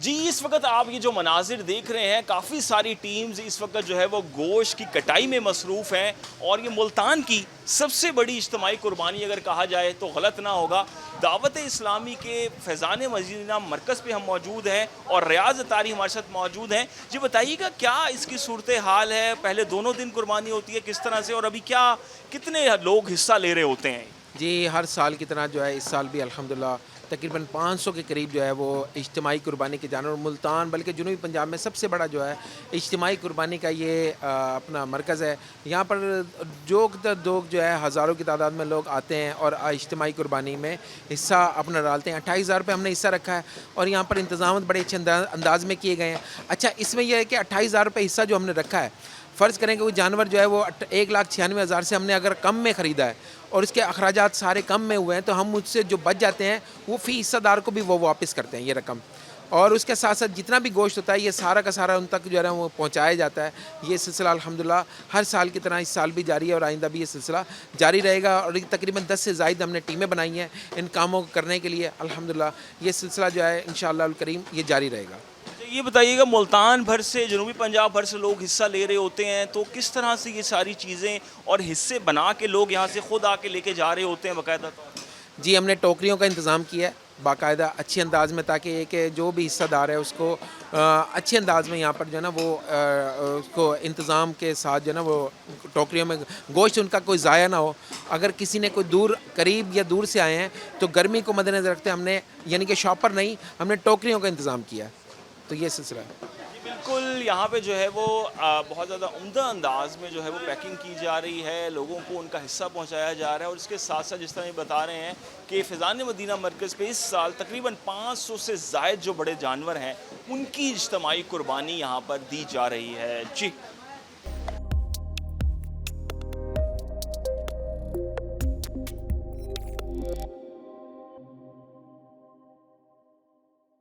جی اس وقت آپ یہ جو مناظر دیکھ رہے ہیں، کافی ساری ٹیمز اس وقت جو ہے وہ گوشت کی کٹائی میں مصروف ہیں، اور یہ ملتان کی سب سے بڑی اجتماعی قربانی اگر کہا جائے تو غلط نہ ہوگا۔ دعوت اسلامی کے فیضان مدینہ مرکز پہ ہم موجود ہیں اور ریاض اطاری ہمارے ساتھ موجود ہیں۔ جی بتائیے گا کیا اس کی صورتحال ہے، پہلے دونوں دن قربانی ہوتی ہے کس طرح سے، اور ابھی کیا کتنے لوگ حصہ لے رہے ہوتے ہیں؟ جی ہر سال کی طرح جو ہے اس سال بھی الحمدللہ تقریباً 500 کے قریب جو ہے وہ اجتماعی قربانی کے جانور ملتان بلکہ جنوبی پنجاب میں سب سے بڑا جو ہے اجتماعی قربانی کا یہ اپنا مرکز ہے۔ یہاں پر لوگ جو ہے ہزاروں کی تعداد میں لوگ آتے ہیں اور اجتماعی قربانی میں حصہ اپنا ڈالتے ہیں۔ 28,000 روپے ہم نے حصہ رکھا ہے اور یہاں پر انتظامات بڑے اچھے انداز میں کیے گئے ہیں۔ اچھا اس میں یہ ہے کہ 28,000 روپے حصہ جو ہم نے رکھا ہے، فرض کریں کہ وہ جانور جو ہے وہ 1,96,000 سے ہم نے اگر کم میں خریدا ہے اور اس کے اخراجات سارے کم میں ہوئے ہیں تو ہم مجھ سے جو بچ جاتے ہیں وہ فی حصہ دار کو بھی وہ واپس کرتے ہیں یہ رقم، اور اس کے ساتھ ساتھ جتنا بھی گوشت ہوتا ہے یہ سارا کا سارا ان تک جو ہے وہ پہنچایا جاتا ہے۔ یہ سلسلہ الحمدللہ ہر سال کی طرح اس سال بھی جاری ہے اور آئندہ بھی یہ سلسلہ جاری رہے گا، اور تقریباً 10 سے زائد ہم نے ٹیمیں بنائی ہیں ان کاموں کو کرنے کے لیے۔ الحمدللہ یہ سلسلہ جو ہے انشاءاللہ الکریم یہ جاری رہے گا۔ یہ بتائیے گا ملتان بھر سے، جنوبی پنجاب بھر سے لوگ حصہ لے رہے ہوتے ہیں، تو کس طرح سے یہ ساری چیزیں اور حصے بنا کے لوگ یہاں سے خود آ کے لے کے جا رہے ہوتے ہیں باقاعدہ طور پر؟ جی ہم نے ٹوکریوں کا انتظام کیا ہے باقاعدہ اچھے انداز میں، تاکہ یہ کہ جو بھی حصہ دار ہے اس کو اچھے انداز میں یہاں پر جو ہے نا وہ اس کو انتظام کے ساتھ جو ہے نا وہ ٹوکریوں میں گوشت ان کا کوئی ضائع نہ ہو۔ اگر کسی نے کوئی دور قریب یا دور سے آئے ہیں تو گرمی کو مد نظر رکھتے ہم نے یعنی کہ شاپر نہیں، ہم نے ٹوکریوں کا انتظام کیا ہے۔ تو یہ سلسلہ ہے۔ بالکل، یہاں پہ جو ہے وہ بہت زیادہ عمدہ انداز میں جو ہے وہ پیکنگ کی جا رہی ہے، لوگوں کو ان کا حصہ پہنچایا جا رہا ہے، اور اس کے ساتھ ساتھ جس طرح یہ بتا رہے ہیں کہ فیضان مدینہ مرکز پہ اس سال تقریباً 500 سے زائد جو بڑے جانور ہیں ان کی اجتماعی قربانی یہاں پر دی جا رہی ہے۔ جی